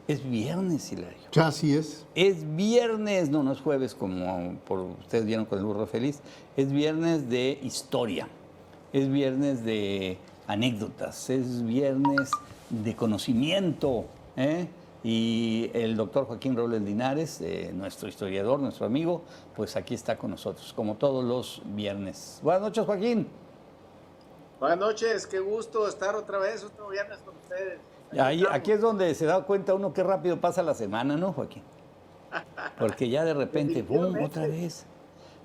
Es viernes, Hilario. Ya, así es. Es viernes, no es jueves como ustedes vieron con el burro feliz. Es viernes de historia, es viernes de anécdotas, es viernes de conocimiento. ¿Eh? Y el doctor Joaquín Robles Linares, nuestro historiador, nuestro amigo, pues aquí está con nosotros, como todos los viernes. Buenas noches, Joaquín. Buenas noches, qué gusto estar otra vez, otro viernes con ustedes. Aquí es donde se da cuenta uno qué rápido pasa la semana, ¿no, Joaquín? Porque ya de repente, ¡pum!, otra vez.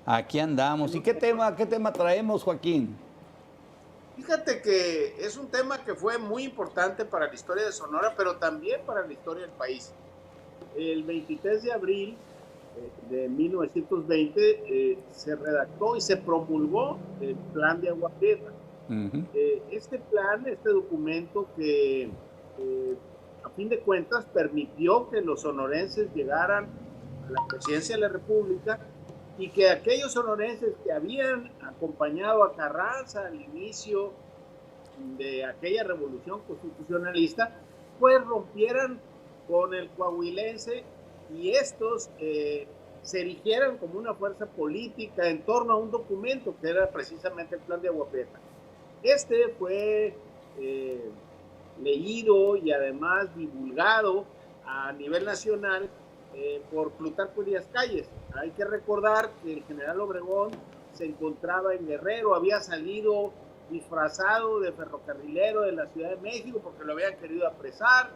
Aquí andamos. ¿Y qué tema traemos, Joaquín? Fíjate que es un tema que fue muy importante para la historia de Sonora, pero también para la historia del país. El 23 de abril de 1920 se redactó y se promulgó el Plan de Agua Prieta. Este plan, este documento que a fin de cuentas permitió que los sonorenses llegaran a la presidencia de la República y que aquellos sonorenses que habían acompañado a Carranza al inicio de aquella revolución constitucionalista, pues rompieran con el coahuilense y estos se erigieran como una fuerza política en torno a un documento que era precisamente el Plan de Agua Prieta. Este fue leído y además divulgado a nivel nacional por Plutarco Elías Calles. Hay que recordar que el general Obregón se encontraba en Guerrero, había salido disfrazado de ferrocarrilero de la Ciudad de México porque lo habían querido apresar,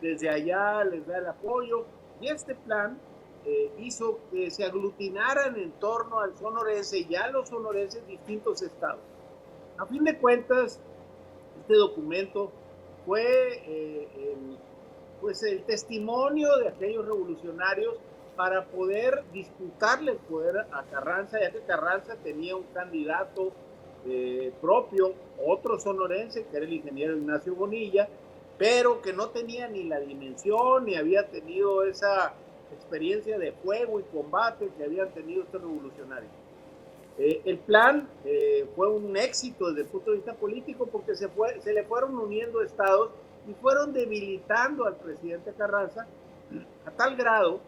desde allá les da el apoyo, y este plan hizo que se aglutinaran en torno al sonorense y a los sonorenses distintos estados. A fin de cuentas, este documento fue el testimonio de aquellos revolucionarios para poder disputarle el poder a Carranza, ya que Carranza tenía un candidato propio, otro sonorense, que era el ingeniero Ignacio Bonilla, pero que no tenía ni la dimensión, ni había tenido esa experiencia de fuego y combate que habían tenido estos revolucionarios. El plan fue un éxito desde el punto de vista político porque se le fueron uniendo estados y fueron debilitando al presidente Carranza a tal grado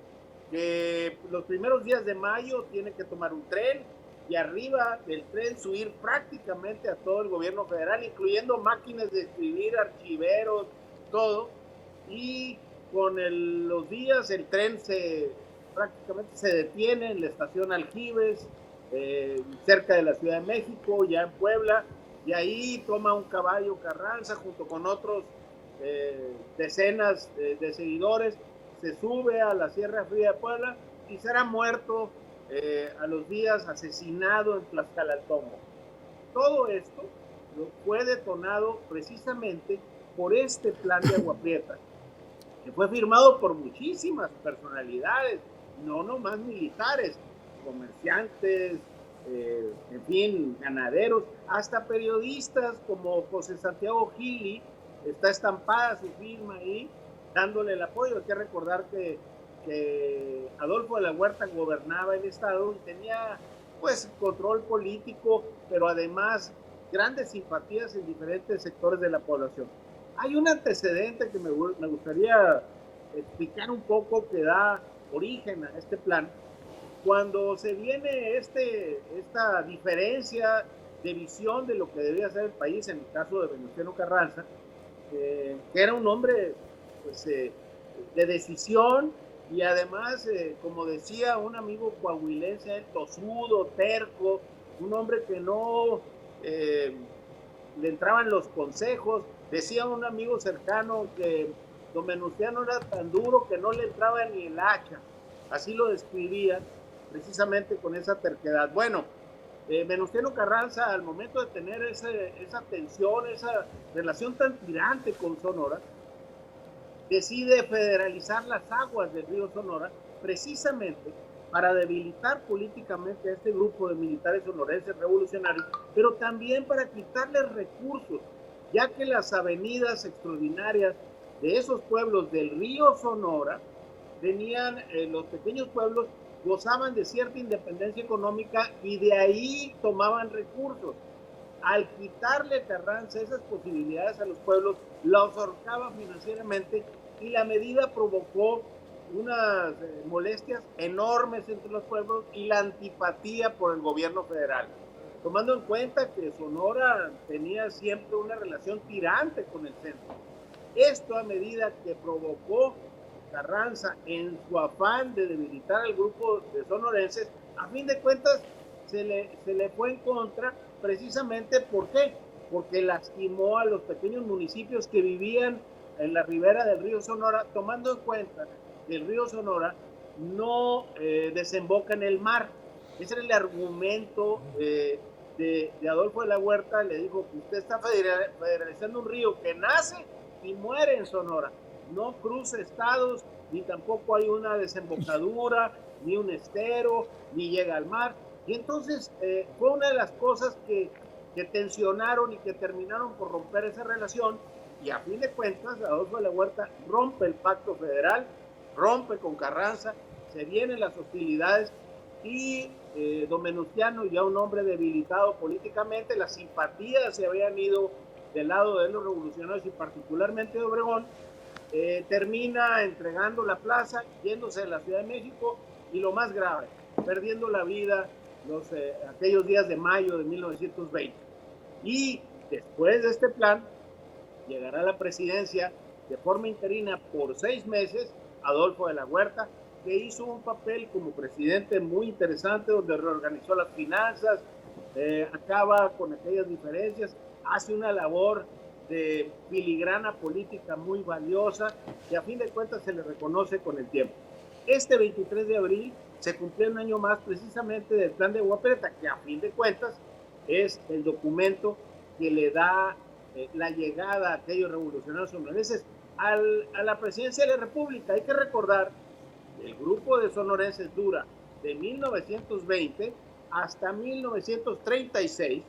que los primeros días de mayo tiene que tomar un tren y arriba del tren subir prácticamente a todo el gobierno federal, incluyendo máquinas de escribir, archiveros, todo, y con los días el tren prácticamente se detiene en la estación Aljibes, cerca de la Ciudad de México, ya en Puebla, y ahí toma un caballo Carranza junto con otros decenas de seguidores, se sube a la Sierra Fría de Puebla y será muerto a los días, asesinado en Tlaxcalaltongo. Todo esto fue detonado precisamente por este Plan de Agua Prieta, que fue firmado por muchísimas personalidades, no nomás militares, comerciantes, en fin, ganaderos, hasta periodistas como José Santiago Gili, está estampada su firma ahí, dándole el apoyo. Hay que recordar que Adolfo de la Huerta gobernaba el estado y tenía pues control político, pero además grandes simpatías en diferentes sectores de la población. Hay un antecedente que me gustaría explicar un poco que da origen a este plan. Cuando se viene esta diferencia de visión de lo que debía ser el país, en el caso de Venustiano Carranza, que era un hombre pues, de decisión y además, como decía un amigo coahuilense, tosudo, terco, un hombre que no le entraban los consejos. Decía un amigo cercano que don Venustiano era tan duro que no le entraba ni el hacha. Así lo describía, precisamente con esa terquedad. Bueno, Venustiano Carranza, al momento de tener esa tensión, esa relación tan tirante con Sonora, decide federalizar las aguas del río Sonora, precisamente para debilitar políticamente a este grupo de militares sonorenses revolucionarios, pero también para quitarles recursos, ya que las avenidas extraordinarias de esos pueblos del río Sonora tenían, los pequeños pueblos gozaban de cierta independencia económica y de ahí tomaban recursos. Al quitarle a Carranza esas posibilidades a los pueblos, los ahorcaba financieramente y la medida provocó unas molestias enormes entre los pueblos y la antipatía por el gobierno federal, tomando en cuenta que Sonora tenía siempre una relación tirante con el centro. Esto a medida que provocó Carranza en su afán de debilitar al grupo de sonorenses, a fin de cuentas se le fue en contra precisamente ¿por qué? Porque lastimó a los pequeños municipios que vivían en la ribera del río Sonora, tomando en cuenta que el río Sonora no desemboca en el mar. Ese era el argumento de Adolfo de la Huerta. Le dijo que usted está federalizando un río que nace y muere en Sonora. No cruza estados, ni tampoco hay una desembocadura, ni un estero, ni llega al mar. Y entonces fue una de las cosas que tensionaron y que terminaron por romper esa relación. Y a fin de cuentas, Adolfo de la Huerta rompe el pacto federal, rompe con Carranza, se vienen las hostilidades y don Venustiano, ya un hombre debilitado políticamente, las simpatías se habían ido del lado de los revolucionarios y particularmente de Obregón, termina entregando la plaza, yéndose a la Ciudad de México y lo más grave, perdiendo la vida aquellos días de mayo de 1920. Y después de este plan, llegará a la presidencia de forma interina por 6 meses Adolfo de la Huerta, que hizo un papel como presidente muy interesante, donde reorganizó las finanzas, acaba con aquellas diferencias, hace una labor de filigrana política muy valiosa, que a fin de cuentas se le reconoce con el tiempo. Este 23 de abril se cumplió un año más precisamente del plan de Agua Prieta, que a fin de cuentas es el documento que le da la llegada a aquellos revolucionarios sonorenses a la presidencia de la República. Hay que recordar que el grupo de sonorenses dura de 1920 hasta 1936,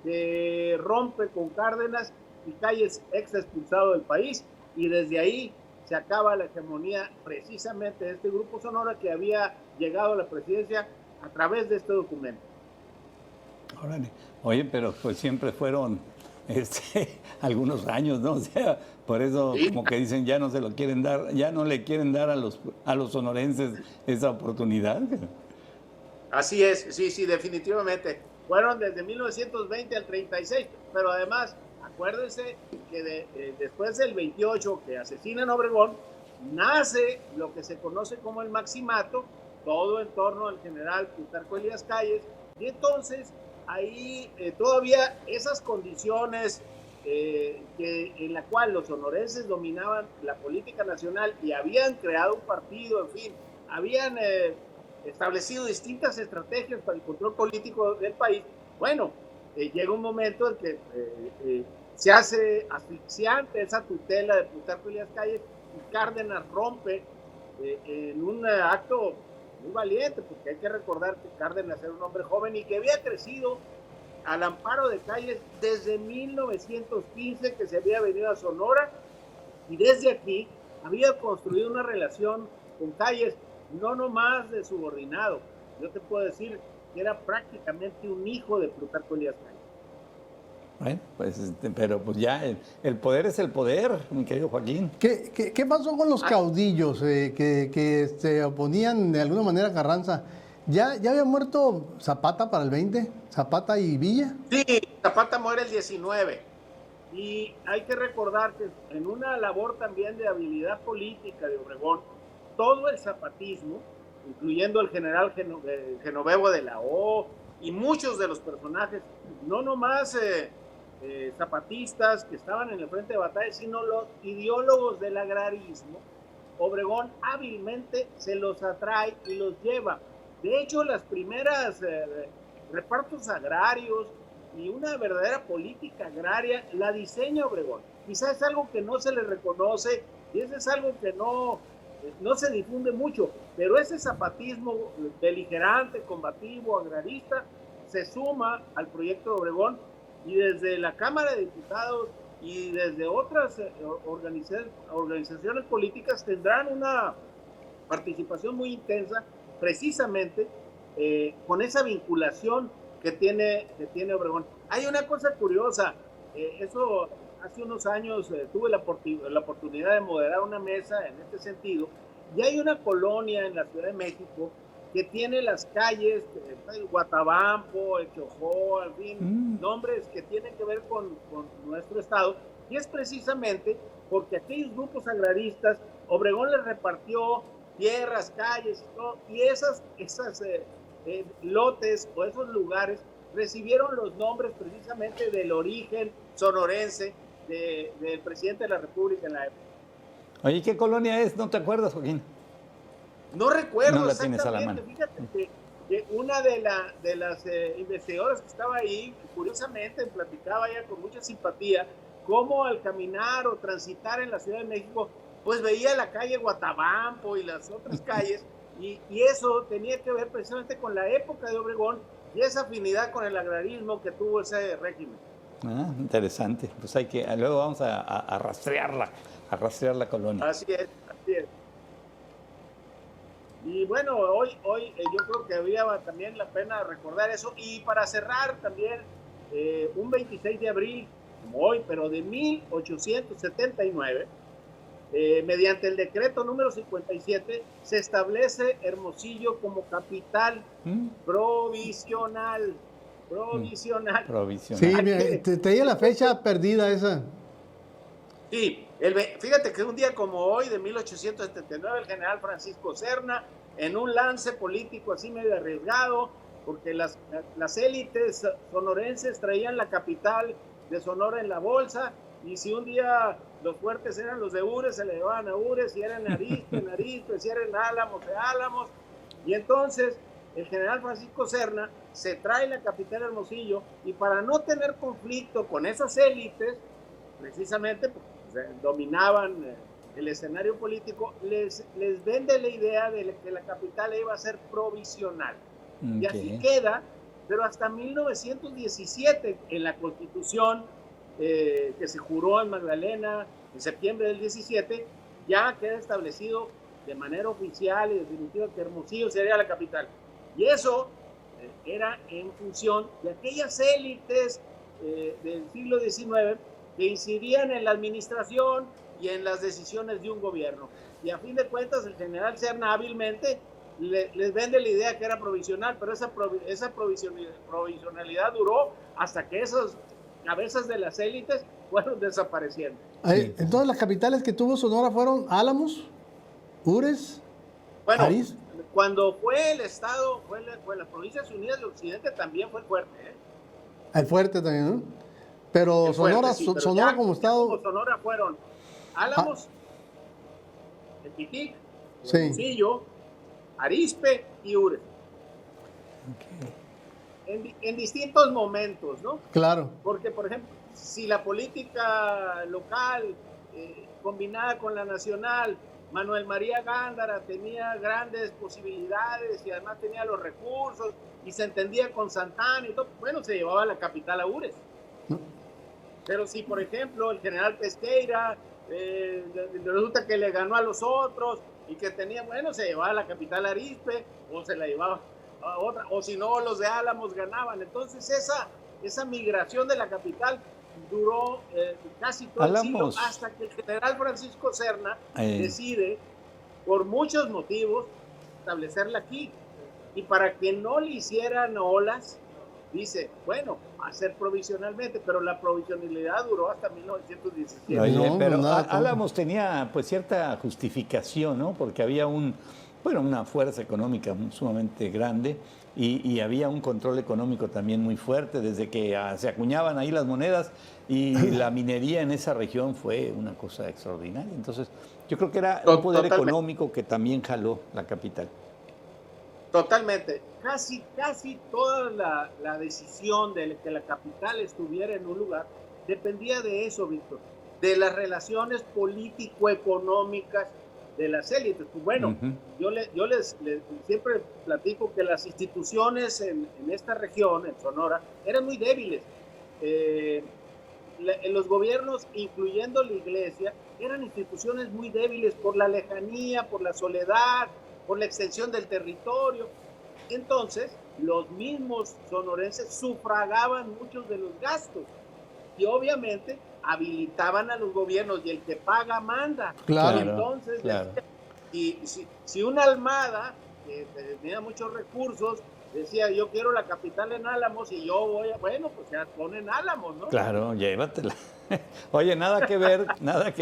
que rompe con Cárdenas y Calles, ex expulsado del país, y desde ahí se acaba la hegemonía precisamente de este grupo Sonora que había llegado a la presidencia a través de este documento. Oye, pero pues siempre fueron algunos años, ¿no? O sea, por eso sí, como que dicen ya no se lo quieren dar, ya no le quieren dar a los sonorenses esa oportunidad. Así es, sí, definitivamente. Fueron desde 1920 al 36, pero además, acuérdense que después del 28 que asesinan a Obregón, nace lo que se conoce como el Maximato, todo en torno al general Plutarco Elías Calles, y entonces ahí todavía esas condiciones en la cual los sonorenses dominaban la política nacional y habían creado un partido, en fin, habían establecido distintas estrategias para el control político del país. Bueno, llega un momento en que se hace asfixiante esa tutela de Plutarco Elías Calles y Cárdenas rompe en un acto muy valiente, porque hay que recordar que Cárdenas era un hombre joven y que había crecido al amparo de Calles desde 1915, que se había venido a Sonora, y desde aquí había construido una relación con Calles, no nomás de subordinado. Yo te puedo decir que era prácticamente un hijo de Plutarco Elías Calles. Bueno, pues, pero pues ya el poder es el poder, mi querido Joaquín. ¿Qué pasó con los caudillos que se oponían de alguna manera a Carranza? ¿Ya había muerto Zapata para el 20? ¿Zapata y Villa? Sí, Zapata muere el 19. Y hay que recordar que en una labor también de habilidad política de Obregón, todo el zapatismo, incluyendo el general Genovevo de la O y muchos de los personajes, no nomás zapatistas que estaban en el frente de batalla, sino los ideólogos del agrarismo, Obregón hábilmente se los atrae y los lleva. De hecho, las primeras repartos agrarios y una verdadera política agraria la diseña Obregón. Quizás es algo que no se le reconoce y eso es algo que no se difunde mucho, pero ese zapatismo beligerante, combativo, agrarista, se suma al proyecto de Obregón, y desde la Cámara de Diputados y desde otras organizaciones políticas tendrán una participación muy intensa precisamente con esa vinculación que tiene Obregón. Hay una cosa curiosa, eso hace unos años tuve la oportunidad de moderar una mesa en este sentido, y hay una colonia en la Ciudad de México que tiene las calles, el Guatabampo, el Chojó, en fin, nombres que tienen que ver con nuestro estado, y es precisamente porque aquellos grupos agraristas, Obregón les repartió tierras, calles y todo, y esas lotes o esos lugares recibieron los nombres precisamente del origen sonorense del presidente de la República en la época. Oye, ¿qué colonia es? ¿No te acuerdas, Joaquín? No recuerdo no la tienes a la mano. Fíjate que una de las investigadoras que estaba ahí, curiosamente platicaba ella con mucha simpatía, cómo al caminar o transitar en la Ciudad de México, pues veía la calle Guatabampo y las otras calles, y eso tenía que ver precisamente con la época de Obregón y esa afinidad con el agrarismo que tuvo ese régimen. Interesante. Pues luego vamos a rastrear la colonia. Así es. Y bueno, hoy yo creo que había también la pena recordar eso. Y para cerrar también, un 26 de abril, como hoy, pero de 1879, mediante el decreto número 57, se establece Hermosillo como capital provisional. Sí, tenía la fecha perdida esa. Sí, fíjate que un día como hoy, de 1879, el general Francisco Serna, en un lance político así medio arriesgado, porque las élites sonorenses traían la capital de Sonora en la bolsa, y si un día los fuertes eran los de Ures, se le llevaban a Ures, si eran Arizpe, si eran Álamos, de Álamos, y entonces el general Francisco Serna se trae la capital Hermosillo, y para no tener conflicto con esas élites, precisamente porque dominaban el escenario político, les vende la idea de que la capital iba a ser provisional. Y así queda, pero hasta 1917, en la Constitución que se juró en Magdalena en septiembre del 17, ya queda establecido de manera oficial y definitiva que Hermosillo sería la capital. Y eso era en función de aquellas élites del siglo XIX que incidían en la administración y en las decisiones de un gobierno. Y a fin de cuentas, el general Serna hábilmente les vende la idea que era provisional, pero esa provisionalidad duró hasta que esas cabezas de las élites fueron desapareciendo. Entonces, las capitales que tuvo Sonora fueron Álamos, Ures, Arizpe. Cuando fue el estado, fue las Provincias Unidas del Occidente, también fue el fuerte. El fuerte también, ¿no? Pero el Sonora, fuerte, sí, pero Sonora como estado... Como Sonora fueron Álamos, Tepitic, Hermosillo, Arizpe y Ures. En distintos momentos, ¿no? Claro. Porque, por ejemplo, si la política local combinada con la nacional, Manuel María Gándara tenía grandes posibilidades y además tenía los recursos y se entendía con Santana y todo, bueno, se llevaba la capital a Ures. Pero si, por ejemplo, el general Pesqueira resulta que le ganó a los otros y que tenía, bueno, se llevaba la capital a Arizpe o se la llevaba a otra, o si no, los de Álamos ganaban. Entonces esa migración de la capital duró casi todo el siglo, hasta que el general Francisco Serna decide, por muchos motivos, establecerla aquí. Y para que no le hicieran olas, dice, bueno, hacer provisionalmente, pero la provisionalidad duró hasta 1917. Oye, pero Álamos tenía pues cierta justificación, ¿no? Porque había una fuerza económica sumamente grande y había un control económico también muy fuerte desde que se acuñaban ahí las monedas y la minería en esa región fue una cosa extraordinaria. Entonces, yo creo que era un poder económico que también jaló la capital. Totalmente. Casi toda la decisión de que la capital estuviera en un lugar dependía de eso, Víctor, de las relaciones político-económicas de las élites. Pues bueno, yo les siempre platico que las instituciones en esta región, en Sonora, eran muy débiles. Los gobiernos, incluyendo la iglesia, eran instituciones muy débiles por la lejanía, por la soledad, por la extensión del territorio. Entonces, los mismos sonorenses sufragaban muchos de los gastos y obviamente habilitaban a los gobiernos y el que paga manda. Claro. Entonces, claro. y si una almada que tenía muchos recursos decía, yo quiero la capital en Álamos y yo voy a, bueno, pues ya ponen Álamos, ¿no? Claro, llévatela. Oye, nada que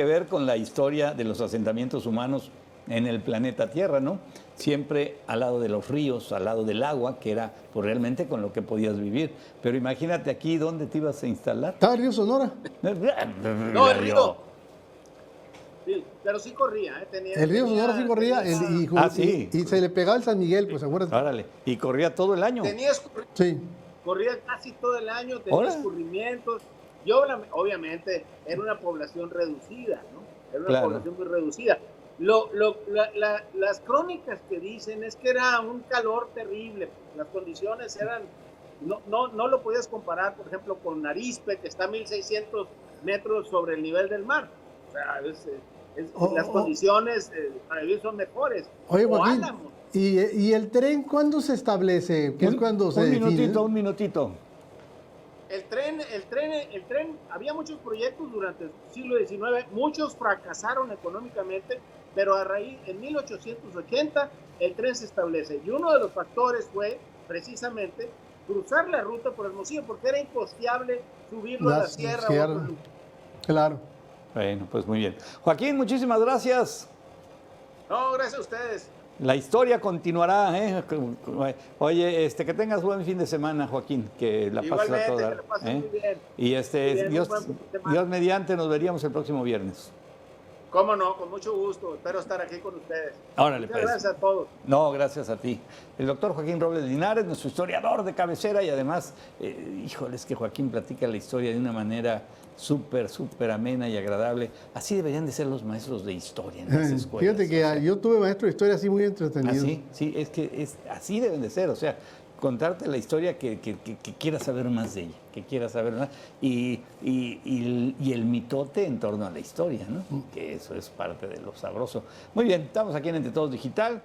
ver con la historia de los asentamientos humanos en el planeta Tierra, ¿no? Siempre al lado de los ríos, al lado del agua, que era pues, realmente con lo que podías vivir. Pero imagínate aquí, ¿dónde te ibas a instalar? ¿Estaba el río Sonora? No, el río. Sí, pero sí corría, ¿eh? El río Sonora sí corría sí. y se le pegaba el San Miguel, pues acuérdate. Órale, y corría todo el año. Sí. Corría casi todo el año, tenía escurrimientos. Y obviamente era una población reducida, ¿no? Era una población muy reducida. Las crónicas que dicen es que era un calor terrible, las condiciones eran, no lo podías comparar, por ejemplo, con Arizpe, que está a 1600 metros sobre el nivel del mar. O sea, las condiciones para vivir son mejores. Oye, Joaquín, ¿y el tren cuándo se establece? ¿Qué es cuando se define? Un minutito. El tren, había muchos proyectos durante el siglo XIX, muchos fracasaron económicamente, pero a raíz, en 1880, el tren se establece. Y uno de los factores fue, precisamente, cruzar la ruta por Hermosillo, porque era incosteable subirlo a la sierra. Claro. Bueno, pues muy bien. Joaquín, muchísimas gracias. No, gracias a ustedes. La historia continuará, ¿eh? Oye, que tengas buen fin de semana, Joaquín, que la pases a toda. Que la pases muy bien. Y Dios mediante, nos veríamos el próximo viernes. Cómo no, con mucho gusto. Espero estar aquí con ustedes. Órale, muchas gracias a todos. No, gracias a ti. El doctor Joaquín Robles Linares, nuestro historiador de cabecera y además, híjole, es que Joaquín platica la historia de una manera súper amena y agradable. Así deberían de ser los maestros de historia en las escuelas. Fíjate que yo tuve maestro de historia así muy entretenido. Sí, es que así deben de ser, o sea, contarte la historia que quieras saber más de ella, que quieras saber más, y el mitote en torno a la historia, ¿no? Que eso es parte de lo sabroso. Muy bien, estamos aquí en Entre Todos Digital.